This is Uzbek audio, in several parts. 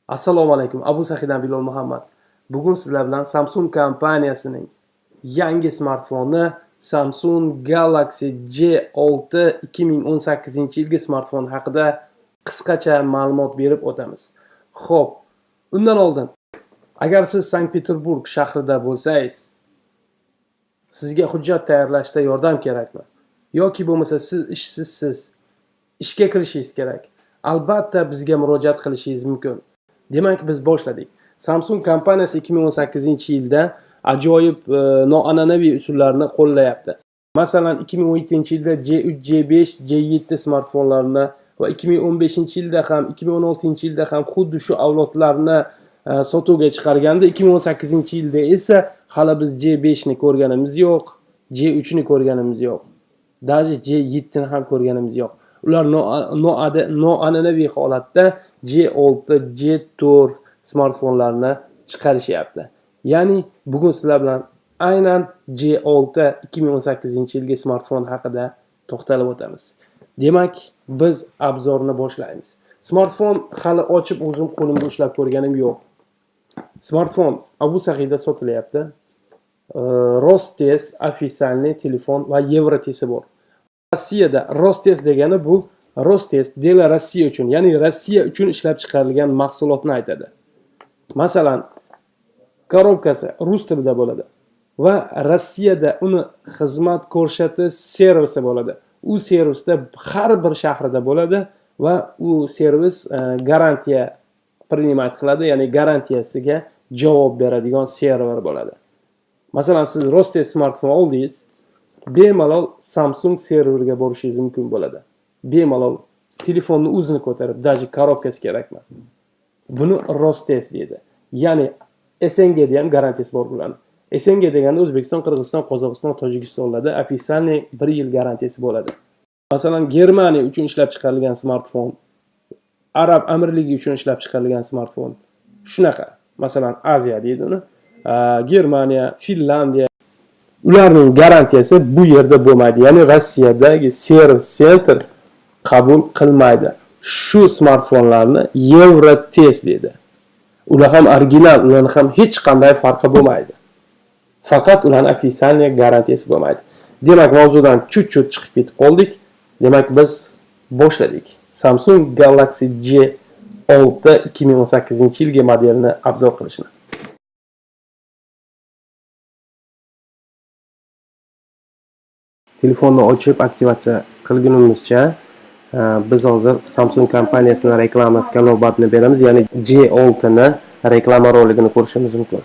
Assalomu alaykum. Abu Sahidan Bilol Muhammad. Bugun sizlar bilan Samsung kompaniyasining yangi smartfoni Samsung Galaxy J6 2018-yilgi smartfon haqida qisqacha ma'lumot berib o'tamiz. Xo'p, undan oldin, agar siz Sankt-Peterburg shahrida bo'lsangiz, sizga hujjat tayyorlashda yordam kerakmi? Yoki bo'lmasa siz ishsizsiz, ishga kirishingiz kerak. Albatta bizga murojaat qilishingiz mumkin. Demak, biz boshladik. Samsung kompaniyasi 2018-yilda ajoyib noan'anaviy usullarni qo'llayapti. Masalan, 2017-yilda J3, J5, J7 smartfonlarini va 2015-yilda ham, 2016-yilda ham xuddi shu avlodlarni sotuvga chiqarganda, 2018-yilda esa hali biz J5 ni ko'rganimiz yo'q, J3 ni ko'rganimiz yo'q. Даже J7 ni ham ko'rganimiz yo'q. Ular noan'anaviy holatda J6, J4 smartfonlarni chiqarishyapti. Ya'ni bugun sizlar bilan aynan J6 2018-yilgi smartfon haqida to'xtalib o'tamiz. Demak, biz obzorni boshlaymiz. Smartfon hali ochib o'zim qo'limda ushlab ko'rganim yo'q. Smartfon Abu Sahida sotilyapti. Rostes ofitsialniy telefon va Yevrotesi bor. Rossiyada Rostes degani bu Rostes Dela Rossiya uchun, ya'ni Rossiya uchun ishlab chiqarilgan mahsulotni aytadi. Masalan, korobkasi rus tilida bo'ladi va Rossiyada uni xizmat ko'rsatish servisi bo'ladi. U servisda har bir shahrida bo'ladi va u servis garantiya primat qiladi, ya'ni garantiyasiga javob beradigan server bo'ladi. Masalan, siz Rostes smartfon oldingiz, bemalol Samsung serveriga borishingiz mumkin bo'ladi. Bemalol telefonni o'zini ko'tarib, даже korobkasi kerak emas. Buni Rostes deydi. Ya'ni SNGda ham garantiyasi bor bularning. SNG deganda O'zbekiston, Qirg'iziston, Qozog'iston, Tojikistonlarda ofitsialniy 1 yil garantiyasi bo'ladi. Masalan, Germaniya uchun ishlab chiqarilgan smartfon, Arab Amirligi uchun ishlab chiqarilgan smartfon. Shunaqa. Masalan, Aziya deydi uni. Germaniya, Finlandiya, ularning garantiyasi bu yerda bo'lmaydi. Ya'ni Rossiyadagi servis center qabul qilmaydi. Shu smartfonlarni Yevrotest deydi. Ular ham original, ularning ham hech qanday farqi bo'lmaydi. Faqat ularning ofitsialniy garantiyasi bo'lmaydi. Demak, mavzudan chut-chut chiqib ketib qoldik. Demak, biz boshladik. Samsung Galaxy J6 2018-yilgi modelini obzor qilishni. Telefonni ochib aktivatsiya qilgunimizcha biz hozir Samsung kompaniyasining reklamasiga navbatni beramiz, ya'ni J6 ni reklama roligini ko'rishimiz mumkin.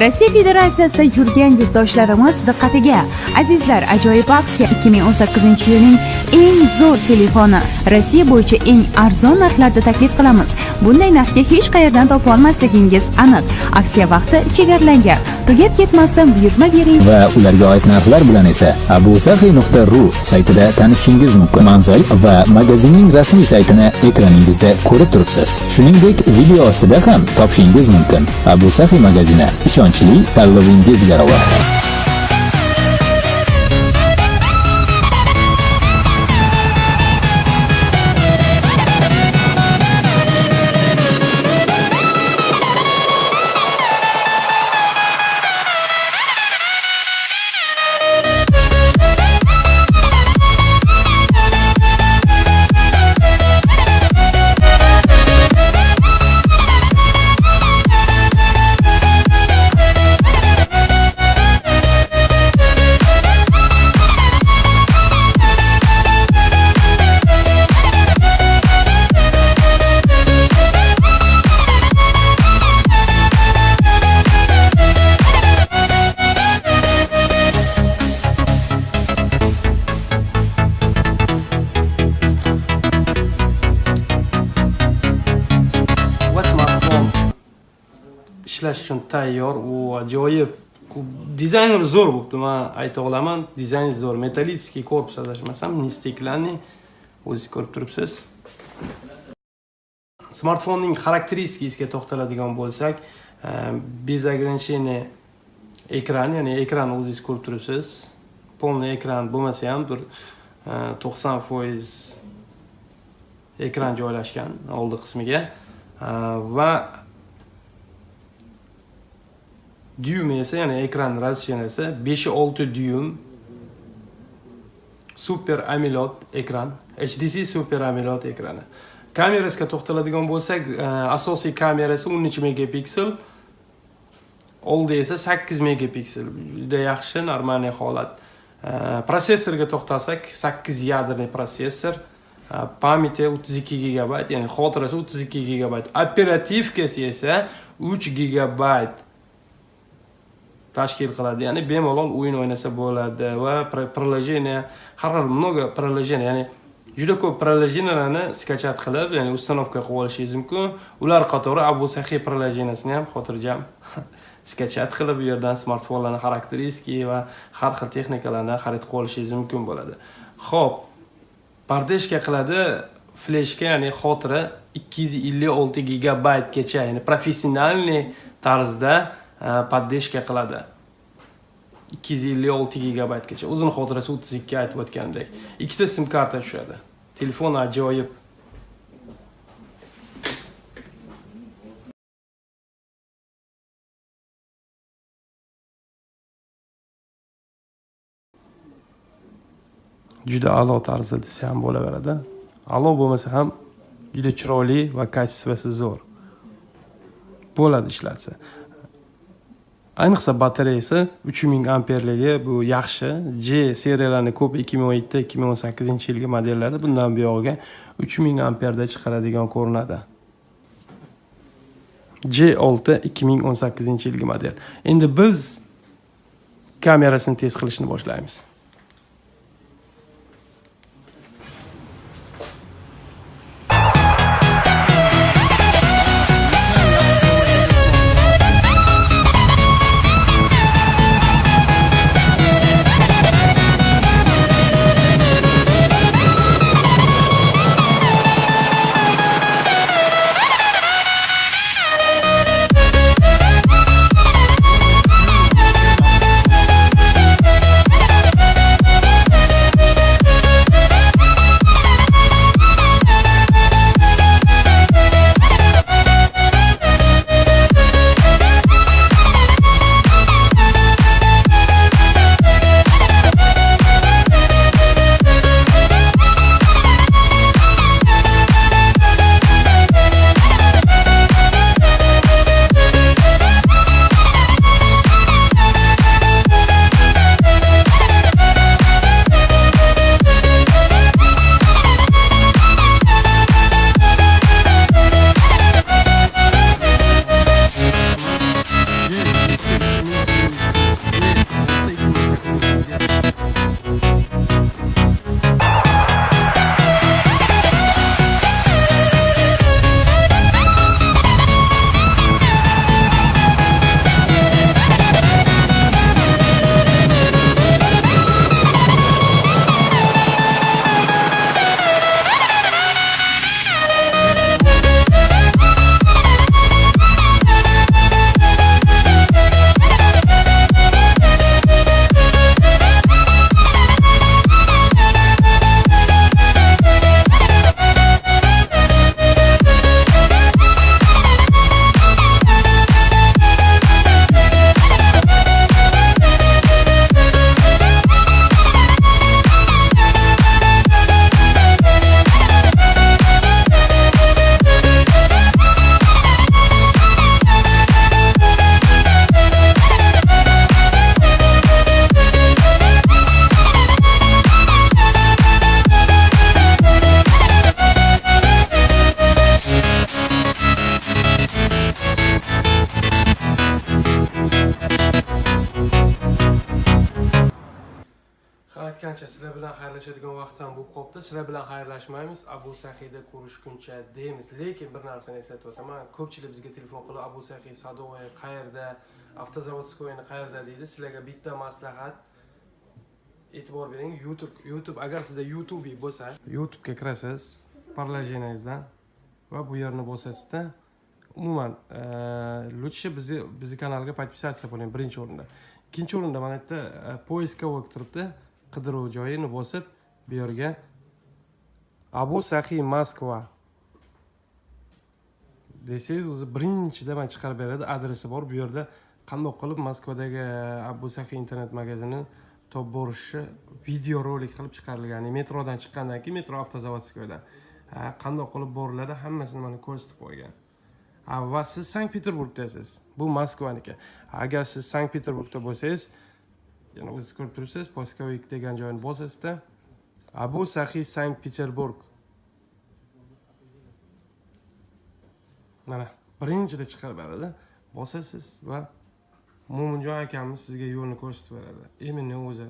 Rossiya Federatsiyasida yurgan yurtdoshlarimiz diqqatiga. Azizlar, ajoyib aksiya 2018-yilning eng zo'r telefoni. Rossiya bo'yicha eng arzon narxlarda taklif qilamiz. Bunday narxga hech qayerdan topa olmasligingiz aniq. Aksiya vaqti chegaralangan. Tugab ketmasdan buyurtma bering va ularga oid narxlar bilan esa abusahi.ru saytida tanishishingiz mumkin. Manzil va magazinning rasmiy saytini ekraningizda ko'rib turibsiz. Shuningdek, video ostida ham topishingiz mumkin. Abu Sahi magazini, ishonchli tanlovingiz garovi. Ishlash uchun tayyor, u ajoyib. Dizayner zo'r bo'libdi, men ayta olaman. Dizayn zo'r, metallический korpus adashmasam, nisteklani o'zingiz ko'rib turibsiz. Smartfonning xarakteristikasiga to'xtaladigan bo'lsak, без ограничения ekran, ya'ni ekranni o'zingiz ko'rib turibsiz. Polniy ekran bo'lmasa ham bir 90% ekran joylashgan oldi qismiga va dyum esa, ya'ni ekran razshenasi 5.6 dyum Super AMOLED ekran, HDC Super AMOLED ekrani. Kamerasiga to'xtaladigan bo'lsak, asosiy kamerasi 13 megapiksel, oldi esa 8 megapiksel. Juda yaxshi, normal holat. Prosessorga to'xtalsak, 8 yadrli prosessor, pamyati 32 GB, ya'ni xotirasi 32 GB. Operativkasi esa 3 GB tashkil qiladi. Ya'ni bemalol o'yin o'ynasa bo'ladi va приложение, har xil много приложение, ya'ni juda ko'p приложениyalarni skachat qilib, ya'ni ustanovka qilib olishingiz mumkin. Ular qatori Abu Sahi приложениесini ham xotirjam skachat qilib, bu yerdan smartfonlarning xarakteristika va har xil texnikalarni xarid qilib olishingiz mumkin bo'ladi. Xo'p, pardeshka qiladi fleshka, ya'ni xotira 256 GB gacha, ya'ni professionalniy tarzda paddeshka qiladi. 256 GB gacha. O'zining xotirasi 32 aytib o'tgandek. Ikkita sim karta tushadi. Telefon ajoyib. Juda a'lo tarzda desa ham bo'laveradi. A'lo bo'lmasa ham juda chiroyli va kачествоsi zo'r bo'ladi ishlatsa. Ayniqsa batareyasi 3000 amperligi bu yaxshi. J seriyalarining ko'p 2017-2018-yilgi modellarda bundan buyog'iga 3000 amperda chiqaradigan ko'rinadi. J6 2018-yilgi model. Endi biz kamerasini test qilishni boshlaymiz. Aytgancha sizlar bilan xayrlashadigan vaqt ham bo'lib qolibdi. Sizlar bilan xayrlashmaymiz. Abu Sahida ko'rishguncha deymiz. Lekin bir narsani eslatib o'taman. Ko'pchilik bizga telefon qilib Abu Sahi Sadovoy qayerda, Avtozavodskoyni qayerda deydi. Sizlarga bitta maslahat. E'tibor bering. YouTube agar sizda YouTube bo'lsa, YouTube'ga kirasiz, parlajeningizdan va bu yerni bosasizda umuman лучше bizni kanalga podpisatsiya bo'ling birinchi o'rinda. Ikkinchi o'rinda mana bu yerda poiskovik turibdi. Qidiruv joyini bosib, bu yerga Abu Saxiy Moskva desangiz o'zi birinchida mana chiqarib beradi, adresi bor. Bu yerda qanday qilib Moskvadagi Abu Saxiy internet magazini top bo'rishi video rolik qilib chiqarilgan. Metrodan chiqqandan keyin metro avtozavodskoydan qanday qilib bo'riladi hammasini mana ko'rsatib qo'ygan. Va siz Sankt-Peterburgdasiz. Bu Moskvaniki. Agar siz Sankt-Peterburgda bo'lsangiz, yana o'zingiz ko'rib turibsiz, Poskovik degan joyni bosasizda Abu Saxiy Sankt-Peterburg. Mana birinchida chiqarib beradi. Bosasiz va Mo'minjon akamiz sizga yo'lni ko'rsatib beradi. Imini o'zi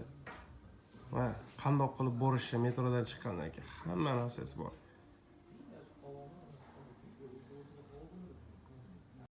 va qanday qilib borishni metrodan chiqqandan keyin hamma narsasi bor.